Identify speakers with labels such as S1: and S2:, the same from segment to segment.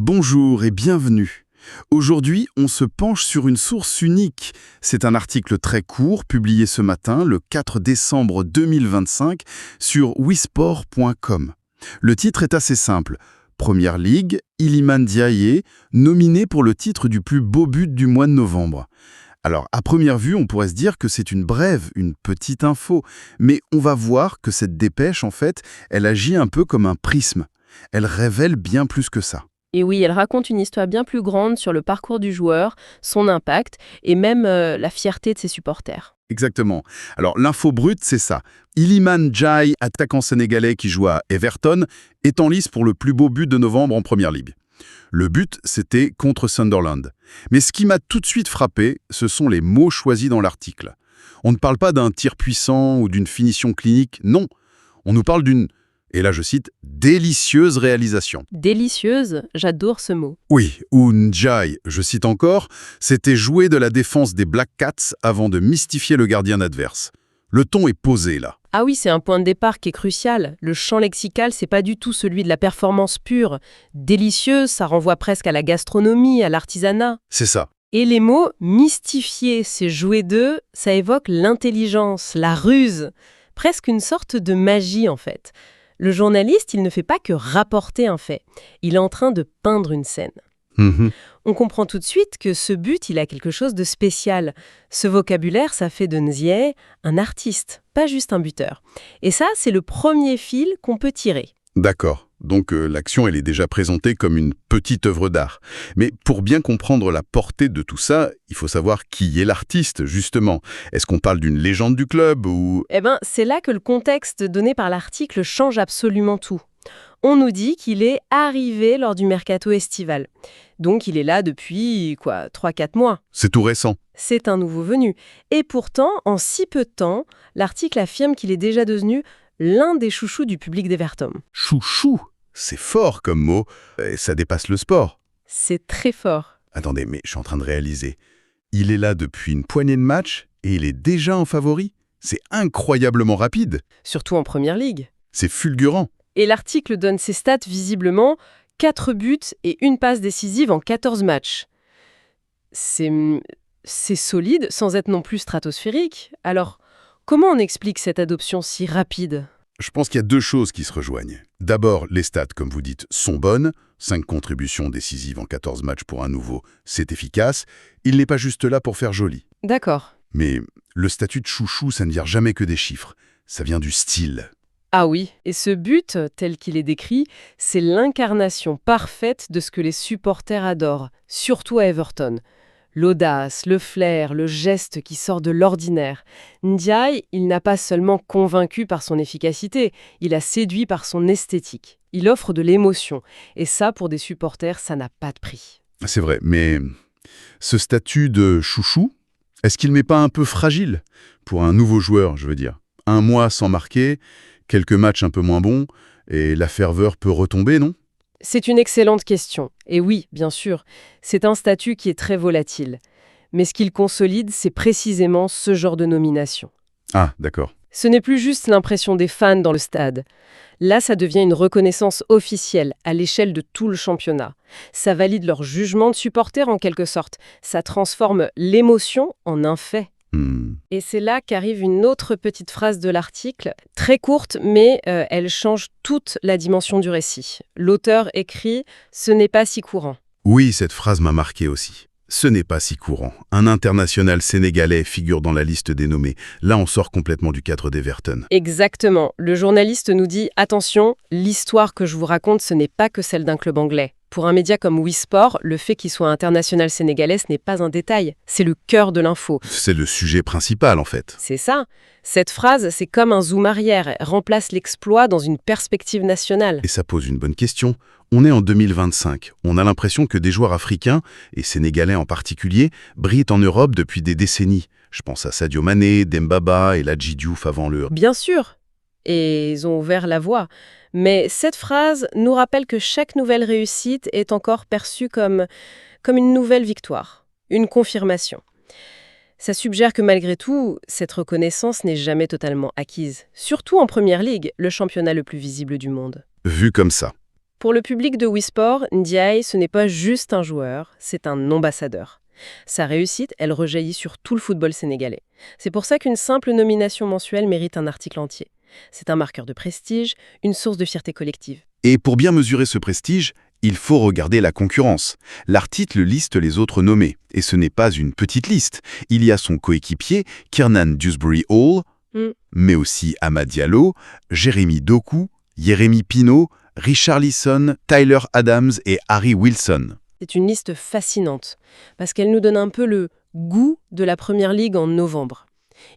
S1: Bonjour et bienvenue. Aujourd'hui, on se penche sur une source unique. C'est un article très court, publié ce matin, le 4 décembre 2025, sur wisport.com. Le titre est assez simple. Première Ligue, Iliman Ndiaye, nominé pour le titre du plus beau but du mois de novembre. Alors, à première vue, on pourrait se dire que c'est une brève, une petite info, mais on va voir que cette dépêche, en fait, elle agit un peu comme un prisme. Elle révèle bien plus que ça.
S2: Et oui, elle raconte une histoire bien plus grande sur le parcours du joueur, son impact et même la fierté de ses supporters.
S1: Exactement. Alors, l'info brute, c'est ça. Iliman Ndiaye, attaquant sénégalais qui joue à Everton, est en lice pour le plus beau but de novembre en Première Ligue. Le but, c'était contre Sunderland. Mais ce qui m'a tout de suite frappé, ce sont les mots choisis dans l'article. On ne parle pas d'un tir puissant ou d'une finition clinique, non. On nous parle d'une, et là je cite, « délicieuse réalisation ».
S2: Délicieuse, j'adore ce mot.
S1: Oui, ou Ndiaye, je cite encore, c'était jouer de la défense des Black Cats avant de mystifier le gardien adverse. Le ton est posé là.
S2: Ah oui, c'est un point de départ qui est crucial. Le champ lexical, c'est pas du tout celui de la performance pure. Délicieuse, ça renvoie presque à la gastronomie, à l'artisanat.
S1: C'est ça.
S2: Et les mots « mystifier », c'est jouer d'eux, ça évoque l'intelligence, la ruse, presque une sorte de magie en fait. Le journaliste, il ne fait pas que rapporter un fait, il est en train de peindre une scène. On comprend tout de suite que ce but, il a quelque chose de spécial. Ce vocabulaire, ça fait de Ndiaye un artiste, pas juste un buteur. Et ça, c'est le premier fil qu'on peut tirer.
S1: D'accord. Donc l'action, elle est déjà présentée comme une petite œuvre d'art. Mais pour bien comprendre la portée de tout ça, il faut savoir qui est l'artiste, justement. Est-ce qu'on parle d'une légende du club ou...
S2: Eh bien, c'est là que le contexte donné par l'article change absolument tout. On nous dit qu'il est arrivé lors du mercato estival. Donc il est là depuis, 3-4 mois.
S1: C'est tout récent.
S2: C'est un nouveau venu. Et pourtant, en si peu de temps, l'article affirme qu'il est déjà devenu l'un des chouchous du public d'Everton.
S1: Chouchou, c'est fort comme mot, et ça dépasse le sport.
S2: C'est très fort.
S1: Attendez, mais je suis en train de réaliser. Il est là depuis une poignée de matchs et il est déjà en favori. C'est incroyablement rapide.
S2: Surtout en Première Ligue.
S1: C'est fulgurant.
S2: Et l'article donne ses stats visiblement 4 buts et une passe décisive en 14 matchs. C'est solide sans être non plus stratosphérique. Alors, comment on explique cette adoption si rapide ?
S1: Je pense qu'il y a deux choses qui se rejoignent. D'abord, les stats, comme vous dites, sont bonnes. 5 contributions décisives en 14 matchs pour un nouveau, c'est efficace. Il n'est pas juste là pour faire joli.
S2: D'accord.
S1: Mais le statut de chouchou, ça ne vient jamais que des chiffres. Ça vient du style.
S2: Ah oui, et ce but, tel qu'il est décrit, c'est l'incarnation parfaite de ce que les supporters adorent, surtout à Everton. L'audace, le flair, le geste qui sort de l'ordinaire. Ndiaye, il n'a pas seulement convaincu par son efficacité, il a séduit par son esthétique. Il offre de l'émotion, et ça, pour des supporters, ça n'a pas de prix.
S1: C'est vrai, mais ce statut de chouchou, est-ce qu'il ne met pas un peu fragile pour un nouveau joueur, je veux dire? Un mois sans marquer, quelques matchs un peu moins bons, et la ferveur peut retomber, non?
S2: C'est une excellente question. Et oui, bien sûr, c'est un statut qui est très volatile. Mais ce qu'il consolide, c'est précisément ce genre de nomination.
S1: Ah, d'accord.
S2: Ce n'est plus juste l'impression des fans dans le stade. Là, ça devient une reconnaissance officielle à l'échelle de tout le championnat. Ça valide leur jugement de supporter en quelque sorte. Ça transforme l'émotion en un fait. Et c'est là qu'arrive une autre petite phrase de l'article, très courte, mais elle change toute la dimension du récit. L'auteur écrit « Ce n'est pas si courant ».
S1: Oui, cette phrase m'a marqué aussi. Ce n'est pas si courant. Un international sénégalais figure dans la liste des nommés. Là, on sort complètement du cadre d'Everton.
S2: Exactement. Le journaliste nous dit « Attention, l'histoire que je vous raconte, ce n'est pas que celle d'un club anglais ». Pour un média comme Wisport, le fait qu'il soit international sénégalais, ce n'est pas un détail. C'est le cœur de l'info.
S1: C'est le sujet principal, en fait.
S2: C'est ça. Cette phrase, c'est comme un zoom arrière. Elle remplace l'exploit dans une perspective nationale.
S1: Et ça pose une bonne question. On est en 2025. On a l'impression que des joueurs africains, et sénégalais en particulier, brillent en Europe depuis des décennies. Je pense à Sadio Mané, Dembaba et Ladji Diouf avant l'heure.
S2: Bien sûr. Et ils ont ouvert la voie. Mais cette phrase nous rappelle que chaque nouvelle réussite est encore perçue comme une nouvelle victoire, une confirmation. Ça suggère que malgré tout, cette reconnaissance n'est jamais totalement acquise. Surtout en Première Ligue, le championnat le plus visible du monde.
S1: Vu comme ça.
S2: Pour le public de Wii Sport, Ndiaye, ce n'est pas juste un joueur, c'est un ambassadeur. Sa réussite, elle rejaillit sur tout le football sénégalais. C'est pour ça qu'une simple nomination mensuelle mérite un article entier. C'est un marqueur de prestige, une source de fierté collective.
S1: Et pour bien mesurer ce prestige, il faut regarder la concurrence. L'article liste les autres nommés, et ce n'est pas une petite liste. Il y a son coéquipier, Kiernan Dewsbury-Hall, mais aussi Amad Diallo, Jérémy Doku, Jérémy Pinault, Richarlison, Tyler Adams et Harry Wilson.
S2: C'est une liste fascinante, parce qu'elle nous donne un peu le goût de la Première Ligue en novembre.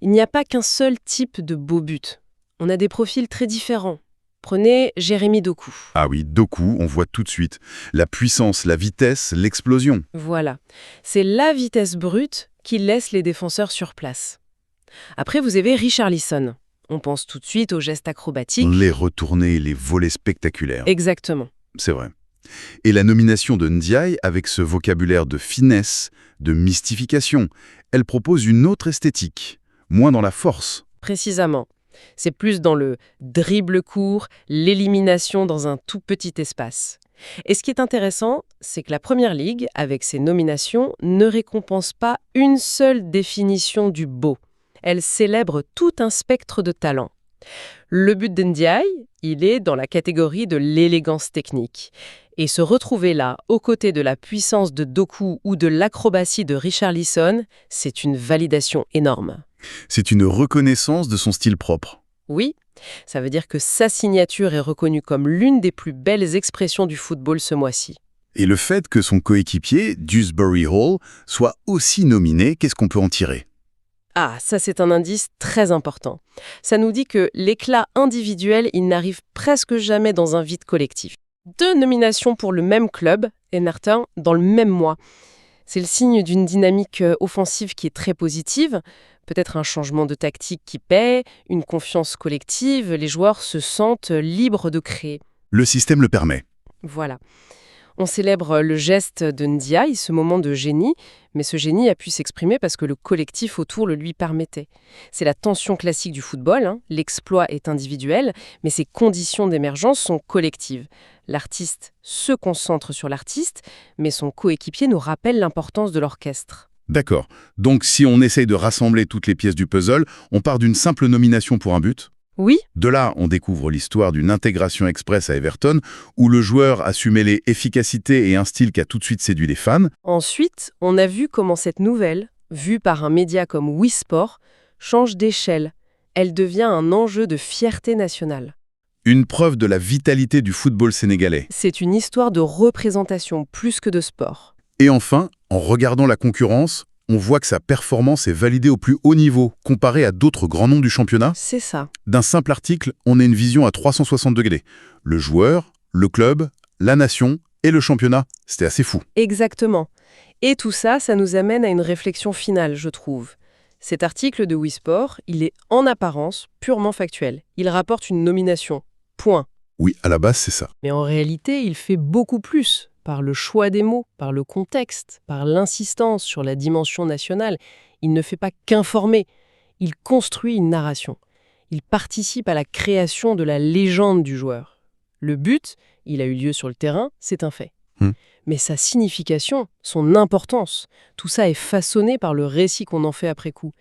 S2: Il n'y a pas qu'un seul type de beau but. On a des profils très différents. Prenez Jérémy Doku.
S1: Ah oui, Doku, on voit tout de suite. La puissance, la vitesse, l'explosion.
S2: Voilà. C'est la vitesse brute qui laisse les défenseurs sur place. Après, vous avez Richarlison. On pense tout de suite aux gestes acrobatiques.
S1: Les retournées, les volets spectaculaires.
S2: Exactement.
S1: C'est vrai. Et la nomination de Ndiaye, avec ce vocabulaire de finesse, de mystification, elle propose une autre esthétique, moins dans la force.
S2: Précisément. C'est plus dans le dribble court, l'élimination dans un tout petit espace. Et ce qui est intéressant, c'est que la Première Ligue, avec ses nominations, ne récompense pas une seule définition du beau. Elle célèbre tout un spectre de talents. Le but d'Ndiaye, il est dans la catégorie de l'élégance technique. Et se retrouver là, aux côtés de la puissance de Doku ou de l'acrobatie de Richarlison, c'est une validation énorme.
S1: C'est une reconnaissance de son style propre.
S2: Oui, ça veut dire que sa signature est reconnue comme l'une des plus belles expressions du football ce mois-ci.
S1: Et le fait que son coéquipier, Dewsbury-Hall, soit aussi nominé, qu'est-ce qu'on peut en tirer ?
S2: Ah, ça c'est un indice très important. Ça nous dit que l'éclat individuel, il n'arrive presque jamais dans un vide collectif. 2 nominations pour le même club, et Martin, dans le même mois. C'est le signe d'une dynamique offensive qui est très positive, peut-être un changement de tactique qui paie, une confiance collective, les joueurs se sentent libres de créer.
S1: Le système le permet.
S2: Voilà. On célèbre le geste de Ndiaye, ce moment de génie, mais ce génie a pu s'exprimer parce que le collectif autour le lui permettait. C'est la tension classique du football, l'exploit est individuel, mais ses conditions d'émergence sont collectives. L'artiste se concentre sur l'artiste, mais son coéquipier nous rappelle l'importance de l'orchestre.
S1: D'accord. Donc si on essaye de rassembler toutes les pièces du puzzle, on part d'une simple nomination pour un but ?
S2: Oui,
S1: De là, on découvre l'histoire d'une intégration express à Everton, où le joueur a su mêler efficacité et un style qui a tout de suite séduit les fans.
S2: ensuite, on a vu comment cette nouvelle, vue par un média comme Wii Sport, change d'échelle. Elle devient un enjeu de fierté nationale.
S1: Une preuve de la vitalité du football sénégalais.
S2: C'est une histoire de représentation plus que de sport.
S1: Et enfin, en regardant la concurrence, on voit que sa performance est validée au plus haut niveau, comparée à d'autres grands noms du championnat.
S2: C'est ça.
S1: D'un simple article, on a une vision à 360 degrés. Le joueur, le club, la nation et le championnat. C'était assez fou.
S2: Exactement. Et tout ça, ça nous amène à une réflexion finale, je trouve. Cet article de Wii Sport, il est en apparence purement factuel. Il rapporte une nomination. Point.
S1: Oui, à la base, c'est ça.
S2: Mais en réalité, il fait beaucoup plus. Par le choix des mots, par le contexte, par l'insistance sur la dimension nationale. Il ne fait pas qu'informer, il construit une narration. Il participe à la création de la légende du joueur. Le but, il a eu lieu sur le terrain, c'est un fait. Mais sa signification, son importance, tout ça est façonné par le récit qu'on en fait après coup.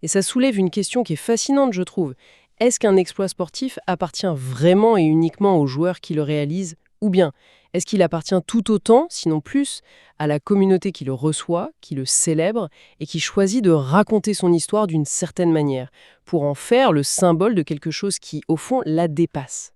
S2: Et ça soulève une question qui est fascinante, je trouve. Est-ce qu'un exploit sportif appartient vraiment et uniquement aux joueurs qui le réalisent ? Ou bien, est-ce qu'il appartient tout autant, sinon plus, à la communauté qui le reçoit, qui le célèbre et qui choisit de raconter son histoire d'une certaine manière, pour en faire le symbole de quelque chose qui, au fond, la dépasse ?